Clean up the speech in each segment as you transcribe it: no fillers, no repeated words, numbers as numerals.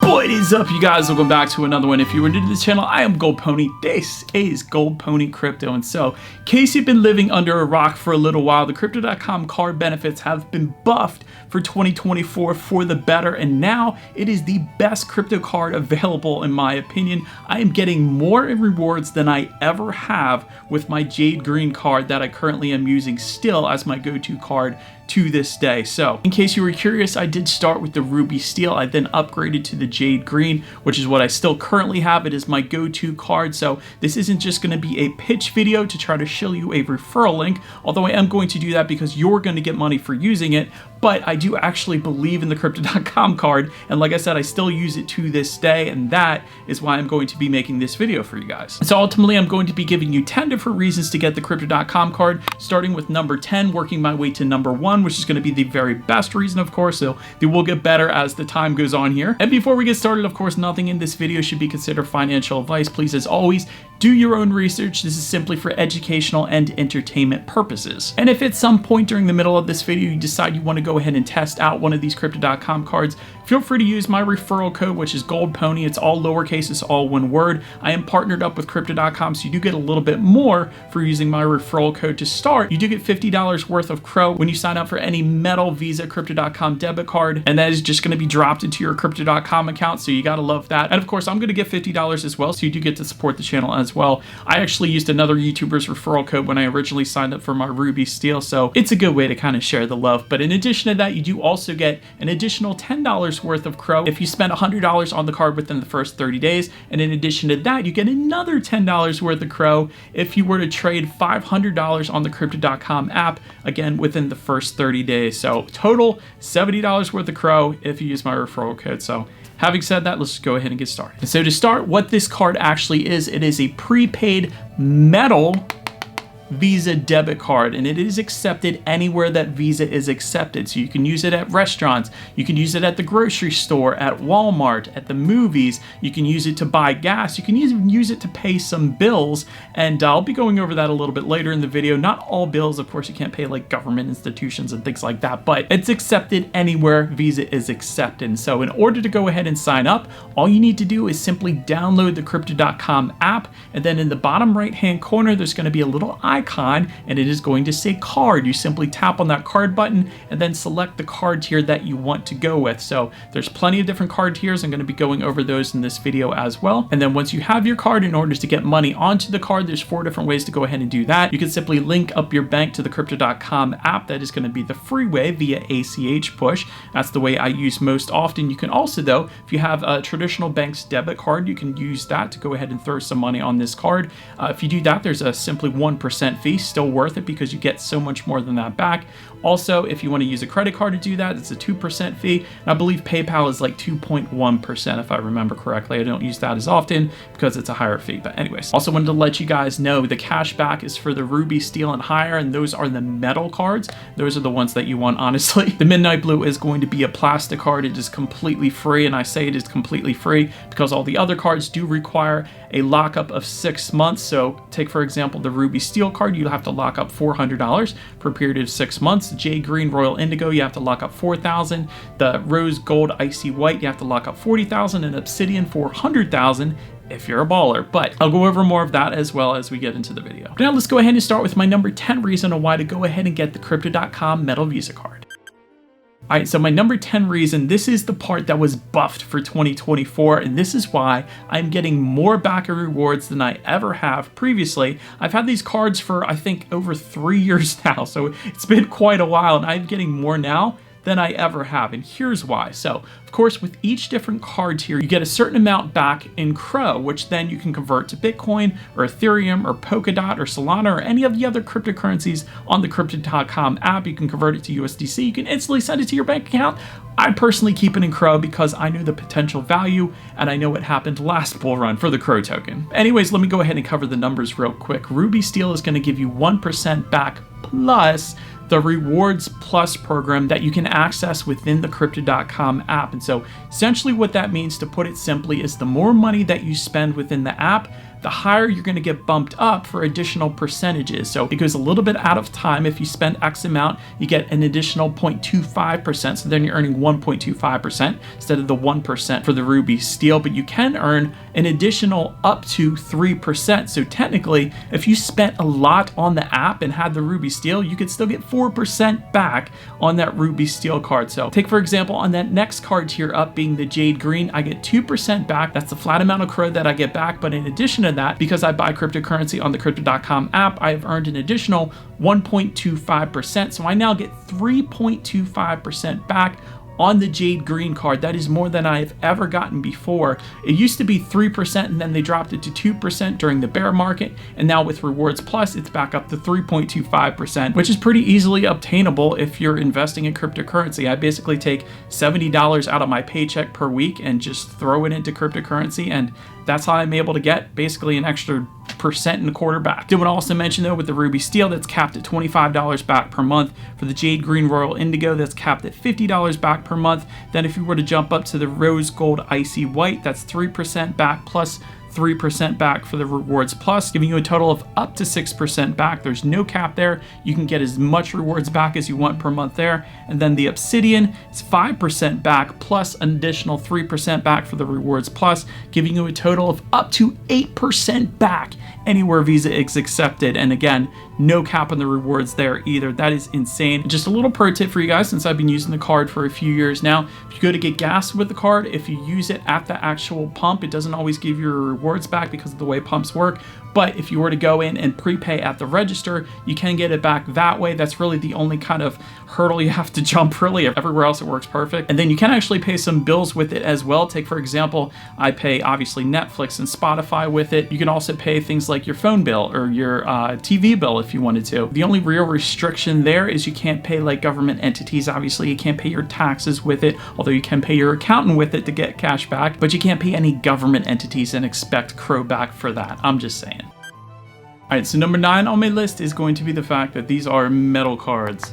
What is up, you guys? Welcome back to another one. If you are new to the channel, I am Gold Pony. This is Gold Pony Crypto. And so, in case you've been living under a rock for a little while, the Crypto.com card benefits have been buffed for 2024 for the better. And now it is the best crypto card available, in my opinion. I am getting more rewards than I ever have with my Jade Green card that I currently am using still as my go-to card to this day. So in case you were curious, I did start with the Ruby Steel. I then upgraded to the Jade Green, which is what I still currently have. It is my go-to card. So this isn't just going to be a pitch video to try to show you a referral link, although I am going to do that because you're going to get money for using it. But I do actually believe in the Crypto.com card, and like I said, I still use it to this day, and that is why I'm going to be making this video for you guys. So ultimately, I'm going to be giving you 10 different reasons to get the Crypto.com card, starting with number 10, working my way to number 1, which is going to be the very best reason, of course, so they will get better as the time goes on here. And before we get started, of course, nothing in this video should be considered financial advice. Please, as always, do your own research. This is simply for educational and entertainment purposes. And if at some point during the middle of this video you decide you want to go ahead and test out one of these Crypto.com cards, feel free to use my referral code, which is GoldPony. It's all lowercase, it's all one word. I am partnered up with Crypto.com, so you do get a little bit more for using my referral code to start. You do get $50 worth of Crow when you sign up for any Metal, Visa, Crypto.com debit card, and that is just going to be dropped into your Crypto.com account, so you gotta love that. And of course, I'm going to get $50 as well, so you do get to support the channel as well. I actually used another YouTuber's referral code when I originally signed up for my Ruby Steel, so it's a good way to kind of share the love. But in addition to that, you do also get an additional $10 worth of Crow if you spend $100 on the card within the first 30 days. And in addition to that, you get another $10 worth of Crow if you were to trade $500 on the Crypto.com app, again, within the first 30 days. So total $70 worth of Crow if you use my referral code. So having said that, let's just go ahead and get started. And so to start, what this card actually is, it is a prepaid metal Visa debit card, and it is accepted anywhere that Visa is accepted. So you can use it at restaurants, you can use it at the grocery store, at Walmart, at the movies, you can use it to buy gas, you can even use it to pay some bills, and I'll be going over that a little bit later in the video. Not all bills, of course, you can't pay like government institutions and things like that, but it's accepted anywhere Visa is accepted. So in order to go ahead and sign up, all you need to do is simply download the Crypto.com app, and then in the bottom right hand corner there's going to be a little icon, and it is going to say card. You simply tap on that card button and then select the card tier that you want to go with. So there's plenty of different card tiers. I'm going to be going over those in this video as well. And then once you have your card, in order to get money onto the card, there's 4 different ways to go ahead and do that. You can simply link up your bank to the Crypto.com app. That is going to be the free way via ACH push. That's the way I use most often. You can also, though, if you have a traditional bank's debit card, you can use that to go ahead and throw some money on this card. If you do that, there's a simply 1% fee, still worth it because you get so much more than that back. Also, if you want to use a credit card to do that, it's a 2% fee, and I believe PayPal is like 2.1% if I remember correctly. I don't use that as often because it's a higher fee, but anyways. Also wanted to let you guys know the cash back is for the Ruby, Steel, and higher, and those are the metal cards. Those are the ones that you want, honestly. The Midnight Blue is going to be a plastic card. It is completely free, and I say it is completely free because all the other cards do require a lockup of 6 months. So take, for example, the Ruby Steel card, you'll have to lock up $400 for a period of 6 months. The Jade Green Royal Indigo, you have to lock up $4,000. The Rose Gold Icy White, you have to lock up $40,000, and Obsidian $400,000 if you're a baller. But I'll go over more of that as well as we get into the video. Now let's go ahead and start with my number 10 reason on why to go ahead and get the Crypto.com Metal Visa card. Alright, so my number 10 reason, this is the part that was buffed for 2024, and this is why I'm getting more back in rewards than I ever have previously. I've had these cards for, I think, over 3 years now, so it's been quite a while, and I'm getting more now than I ever have, and here's why. So, of course, with each different card tier, you get a certain amount back in Crow, which then you can convert to Bitcoin or Ethereum or Polkadot or Solana or any of the other cryptocurrencies on the Crypto.com app. You can convert it to USDC. You can instantly send it to your bank account. I personally keep it in Crow because I knew the potential value and I know what happened last bull run for the Crow token. Anyways, let me go ahead and cover the numbers real quick. Ruby Steel is going to give you 1% back plus the Rewards Plus program that you can access within the Crypto.com app. And so essentially what that means, to put it simply, is the more money that you spend within the app, the higher you're going to get bumped up for additional percentages. So it goes a little bit out of time. If you spend X amount, you get an additional 0.25%. So then you're earning 1.25% instead of the 1% for the ruby steel, but you can earn an additional up to 3%. So technically, if you spent a lot on the app and had the ruby steel, you could still get 4% back on that ruby steel card. So take, for example, on that next card tier up being the jade green, I get 2% back. That's the flat amount of CRO that I get back. But in addition to that, because I buy cryptocurrency on the crypto.com app, I've earned an additional 1.25%. So I now get 3.25% back on the jade green card. That is more than I've ever gotten before. It used to be 3% and then they dropped it to 2% during the bear market. And now with Rewards Plus, it's back up to 3.25%, which is pretty easily obtainable if you're investing in cryptocurrency. I basically take $70 out of my paycheck per week and just throw it into cryptocurrency, and that's how I'm able to get basically an extra 1.25% back. Did want to also mention though, with the ruby steel, that's capped at $25 back per month. For the jade green royal indigo, that's capped at $50 back per month. Then if you were to jump up to the rose gold icy white, that's 3% back plus 3% back for the Rewards Plus, giving you a total of up to 6% back. There's no cap there. You can get as much rewards back as you want per month there. And then the Obsidian is 5% back plus an additional 3% back for the Rewards Plus, giving you a total of up to 8% back anywhere Visa is accepted. And again, no cap on the rewards there either. That is insane. Just a little pro tip for you guys, since I've been using the card for a few years now. If you go to get gas with the card, if you use it at the actual pump, it doesn't always give you your rewards back because of the way pumps work. But if you were to go in and prepay at the register, you can get it back that way. That's really the only kind of hurdle you have to jump, really. Everywhere else it works perfect. And then you can actually pay some bills with it as well. Take, for example, I pay obviously Netflix and Spotify with it. You can also pay things like your phone bill or your TV bill if you wanted to. The only real restriction there is you can't pay like government entities. Obviously, you can't pay your taxes with it, although you can pay your accountant with it to get cash back, but you can't pay any government entities and expect CRO back for that. I'm just saying. All right, so number 9 on my list is going to be the fact that these are metal cards.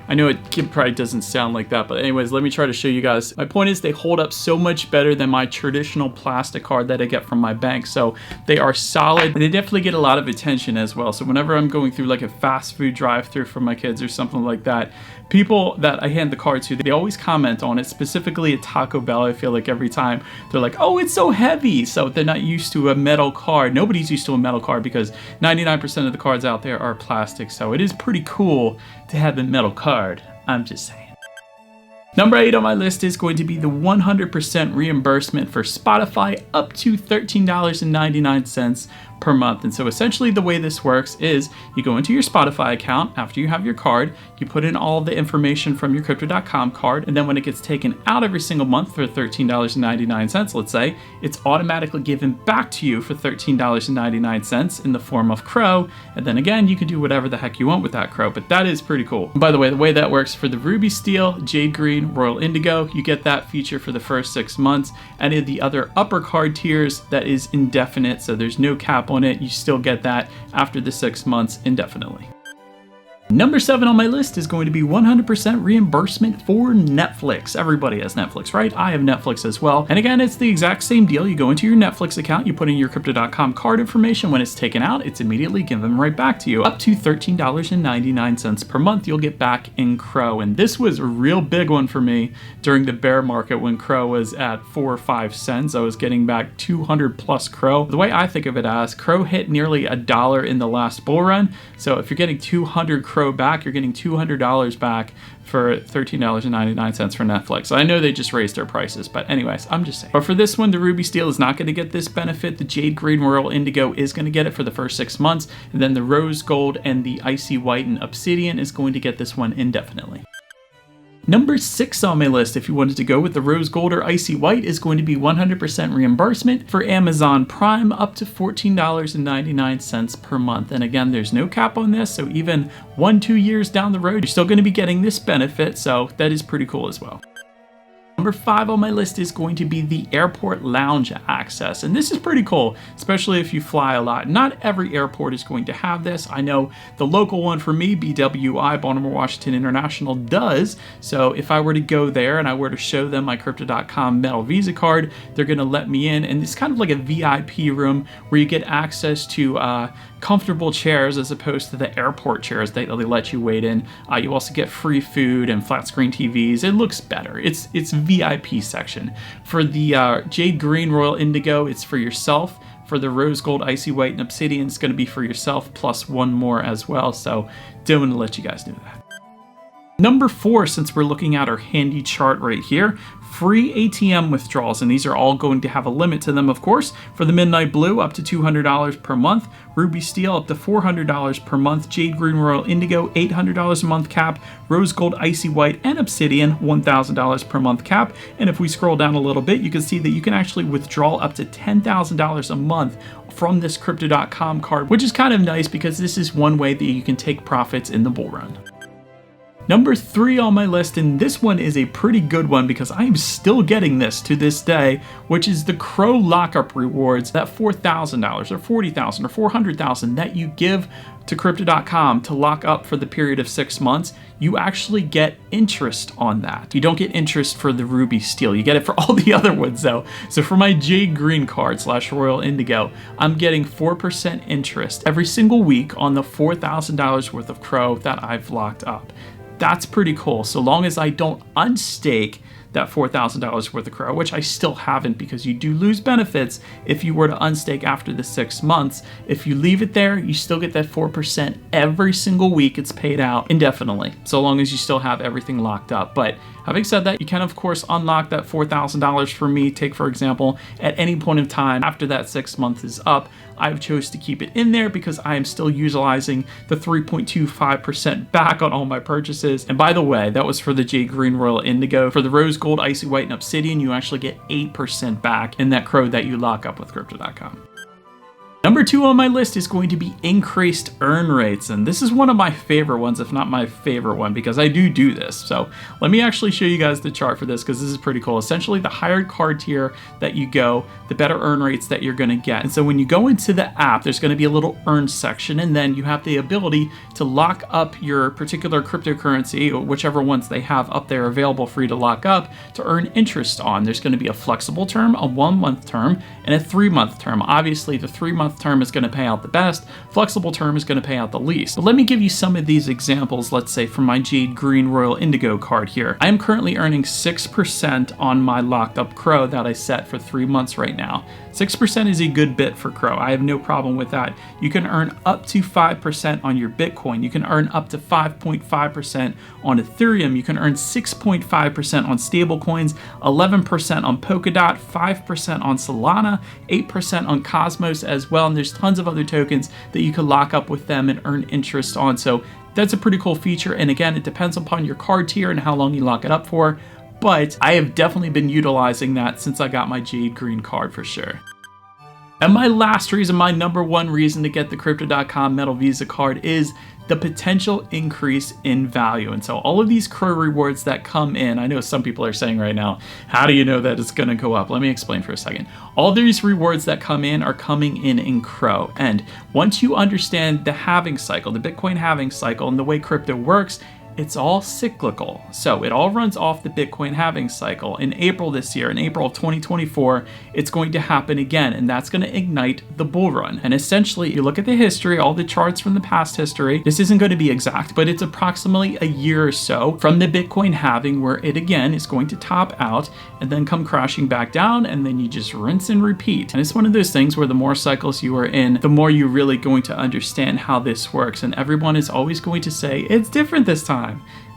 I know it probably doesn't sound like that, but anyways, let me try to show you guys. My point is they hold up so much better than my traditional plastic card that I get from my bank. So they are solid and they definitely get a lot of attention as well. So whenever I'm going through like a fast food drive-through for my kids or something like that, people that I hand the card to, they always comment on it, specifically at Taco Bell. I feel like every time they're like, oh, it's so heavy. So they're not used to a metal card. Nobody's used to a metal card because 99% of the cards out there are plastic. So it is pretty cool to have a metal card. I'm just saying. Number 8 on my list is going to be the 100% reimbursement for Spotify up to $13.99 per month. And so essentially the way this works is you go into your Spotify account after you have your card, you put in all the information from your crypto.com card, and then when it gets taken out every single month for $13.99, let's say, it's automatically given back to you for $13.99 in the form of CRO. And then again, you can do whatever the heck you want with that CRO, but that is pretty cool. And by the way that works for the Ruby Steel, Jade Green, Royal Indigo, you get that feature for the first 6 months. Any of the other upper card tiers, that is indefinite, so there's no cap on it. You still get that after the 6 months indefinitely. Number 7 on my list is going to be 100% reimbursement for Netflix. Everybody has Netflix, right? I have Netflix as well. And again, it's the exact same deal. You go into your Netflix account, you put in your crypto.com card information. When it's taken out, it's immediately given right back to you. Up to $13.99 per month, you'll get back in CRO. And this was a real big one for me during the bear market when CRO was at 4 or 5 cents. I was getting back 200 plus CRO. The way I think of it as, CRO hit nearly $1 in the last bull run. So if you're getting 200 CRO back, you're getting $200 back for $13.99 for Netflix. I know they just raised their prices, but anyways, I'm just saying. But for this one, the Ruby Steel is not going to get this benefit. The Jade Green Royal Indigo is going to get it for the first 6 months, and then the Rose Gold and the Icy White and Obsidian is going to get this one indefinitely. Number 6 on my list, if you wanted to go with the Rose Gold or Icy White, is going to be 100% reimbursement for Amazon Prime up to $14.99 per month. And again, there's no cap on this, so even 1-2 years down the road, you're still going to be getting this benefit, so that is pretty cool as well. Number 5 on my list is going to be the airport lounge access. And this is pretty cool, especially if you fly a lot. Not every airport is going to have this. I know the local one for me, BWI, Baltimore Washington International, does. So if I were to go there and I were to show them my Crypto.com metal Visa card, they're going to let me in. And it's kind of like a VIP room where you get access to comfortable chairs as opposed to the airport chairs they let you wait in. You also get free food and flat screen TVs. It looks better. It's VIP section. For the Jade Green Royal Indigo, it's for yourself. For the Rose Gold Icy White and Obsidian, it's going to be for yourself plus one more as well. So don't want to let you guys know that. Number 4, since we're looking at our handy chart right here, free ATM withdrawals, and these are all going to have a limit to them, of course. For the Midnight Blue, up to $200 per month, Ruby Steel, up to $400 per month, Jade Green Royal Indigo, $800 a month cap, Rose Gold Icy White and Obsidian, $1,000 per month cap. And if we scroll down a little bit, you can see that you can actually withdraw up to $10,000 a month from this Crypto.com card, which is kind of nice because this is one way that you can take profits in the bull run. Number 3 on my list, and this one is a pretty good one because I am still getting this to this day, which is the Crow lockup rewards, that $4,000 or $40,000 or $400,000 that you give to Crypto.com to lock up for the period of 6 months. You actually get interest on that. You don't get interest for the Ruby Steel. You get it for all the other ones though. So for my Jade Green card / Royal Indigo, I'm getting 4% interest every single week on the $4,000 worth of Crow that I've locked up. That's pretty cool, so long as I don't unstake that $4,000 worth of Crow, which I still haven't because you do lose benefits if you were to unstake after the 6 months. If you leave it there, you still get that 4% every single week. It's paid out indefinitely, so long as you still have everything locked up. But having said that, you can of course unlock that $4,000 for me. Take for example, at any point in time after that 6 months is up, I've chose to keep it in there because I am still utilizing the 3.25% back on all my purchases. And by the way, that was for the Jade Green Royal Indigo. For the Rose Gold Icy White and Obsidian, you actually get 8% back in that Crow that you lock up with Crypto.com. Number 2 on my list is going to be increased earn rates, and this is one of my favorite ones, if not my favorite one, because I do this. So let me actually show you guys the chart for this because this is pretty cool. Essentially, the higher card tier that you go, the better earn rates that you're going to get. And so when you go into the app, there's going to be a little earn section, and then you have the ability to lock up your particular cryptocurrency, or whichever ones they have up there available for you to lock up, to earn interest on. There's going to be a flexible term, a 1-month term, and a 3-month term. Obviously, the 3-month term is going to pay out the best, flexible term is going to pay out the least. But let me give you some of these examples, let's say from my Jade Green Royal Indigo card here. I am currently earning 6% on my locked up Crow that I set for 3 months right now. 6% is a good bit for Crow. I have no problem with that. You can earn up to 5% on your Bitcoin. You can earn up to 5.5% on Ethereum. You can earn 6.5% on stablecoins, 11% on Polkadot, 5% on Solana, 8% on Cosmos as well. And there's tons of other tokens that you can lock up with them and earn interest on. So that's a pretty cool feature. And again, it depends upon your card tier and how long you lock it up for. But I have definitely been utilizing that since I got my Jade Green card for sure. And my last reason, my number 1 reason to get the Crypto.com Metal Visa card is the potential increase in value. And so all of these Crow rewards that come in, I know some people are saying right now, how do you know that it's going to go up? Let me explain for a second. All these rewards that come in are coming in Crow. And once you understand the halving cycle, the Bitcoin halving cycle, and the way crypto works, it's all cyclical. So it all runs off the Bitcoin halving cycle. In April this year, in April of 2024, it's going to happen again, and that's going to ignite the bull run. And essentially, you look at the history, all the charts from the past history, this isn't going to be exact, but it's approximately a year or so from the Bitcoin halving where it again is going to top out and then come crashing back down, and then you just rinse and repeat. And it's one of those things where the more cycles you are in, the more you're really going to understand how this works. And everyone is always going to say, it's different this time.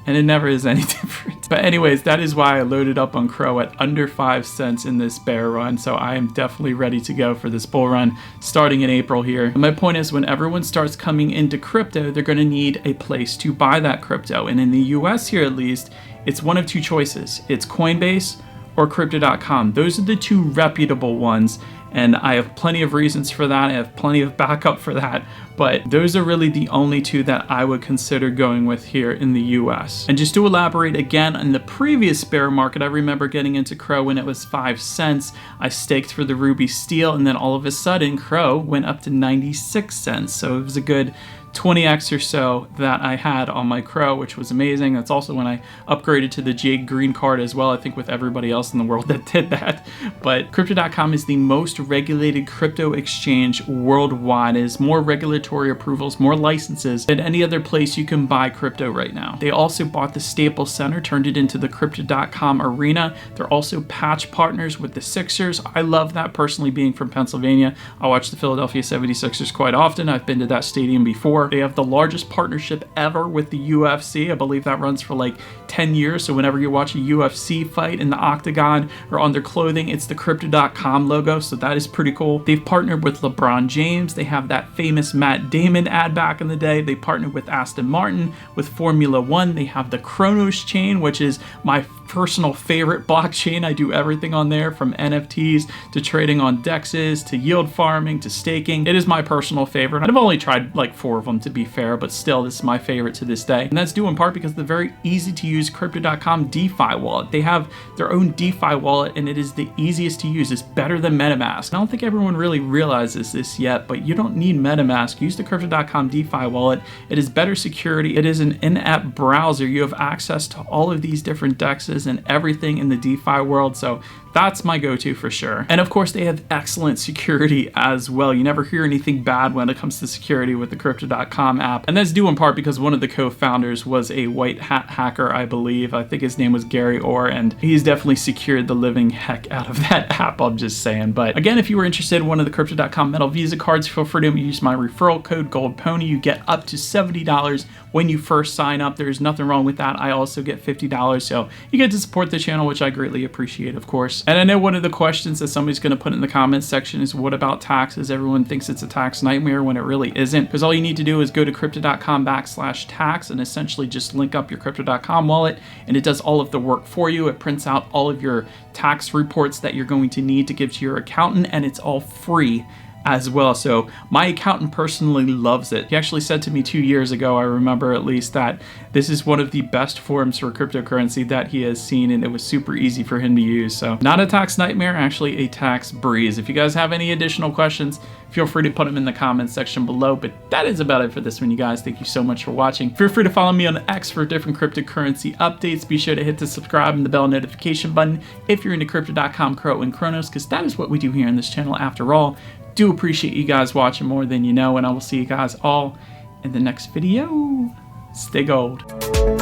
And it never is any different. But anyways, that is why I loaded up on Crow at under 5 cents in this bear run. So I am definitely ready to go for this bull run starting in April here. And my point is, when everyone starts coming into crypto, they're going to need a place to buy that crypto. And in the US here at least, it's one of 2 choices. It's Coinbase or Crypto.com. Those are the 2 reputable ones. and I have plenty of reasons for that. I have plenty of backup for that, but those are really the only two that I would consider going with here in the US. And just to elaborate again, in the previous bear market, I remember getting into Crow when it was 5 cents. I staked for the Ruby Steel, and then all of a sudden Crow went up to 96 cents. So it was a good 20x or so that I had on my Crow, which was amazing. That's also when I upgraded to the Jade Green card as well, I think with everybody else in the world that did that. But Crypto.com is the most regulated crypto exchange worldwide. It has more regulatory approvals, more licenses than any other place you can buy crypto right now. They also bought the Staples Center, turned it into the Crypto.com arena. They're also patch partners with the Sixers. I love that, personally, being from Pennsylvania. I watch the Philadelphia 76ers quite often. I've been to that stadium before. They have the largest partnership ever with the UFC. I believe that runs for like 10 years. So whenever you watch a UFC fight in the octagon or on their clothing, it's the Crypto.com logo. So that is pretty cool. They've partnered with LeBron James. They have that famous Matt Damon ad back in the day. They partnered with Aston Martin, with Formula One. They have the Kronos chain, which is my personal favorite blockchain. I do everything on there, from NFTs to trading on DEXs to yield farming to staking. It is my personal favorite. I've only tried like 4 of them, to be fair, but still, this is my favorite to this day. And that's due in part because the very easy to use Crypto.com DeFi wallet. They have their own DeFi wallet, and it is the easiest to use. It's better than MetaMask. I don't think everyone really realizes this yet, but you don't need MetaMask. Use the Crypto.com DeFi wallet. It is better security. It is an in-app browser. You have access to all of these different DEXs and everything in the DeFi world. So that's my go-to for sure. And of course, they have excellent security as well. You never hear anything bad when it comes to security with the Crypto.com app. And that's due in part because one of the co-founders was a white hat hacker, I believe. I think his name was Gary Orr, and he's definitely secured the living heck out of that app, I'm just saying. But again, if you were interested in one of the Crypto.com metal Visa cards, feel free to use my referral code GoldPony. You get up to $70 when you first sign up. There's nothing wrong with that. I also get $50, so you get to support the channel, which I greatly appreciate, of course. And I know one of the questions that somebody's going to put in the comments section is, what about taxes? Everyone thinks it's a tax nightmare when it really isn't, because all you need to do is go to Crypto.com/tax and essentially just link up your Crypto.com wallet, and it does all of the work for you. It prints out all of your tax reports that you're going to need to give to your accountant, and it's all free as well. So my accountant personally loves it. He actually said to me 2 years ago, I remember at least, that this is one of the best forms for cryptocurrency that he has seen, and it was super easy for him to use. So not a tax nightmare, actually a tax breeze. If you guys have any additional questions, feel free to put them in the comments section below. But that is about it for this one, you guys. Thank you so much for watching. Feel free to follow me on X for different cryptocurrency updates. Be sure to hit the subscribe and the bell notification button if you're into Crypto.com, Crow, and Kronos, because that is what we do here in this channel after all. Do appreciate you guys watching more than you know, and I will see you guys all in the next video. Stay gold.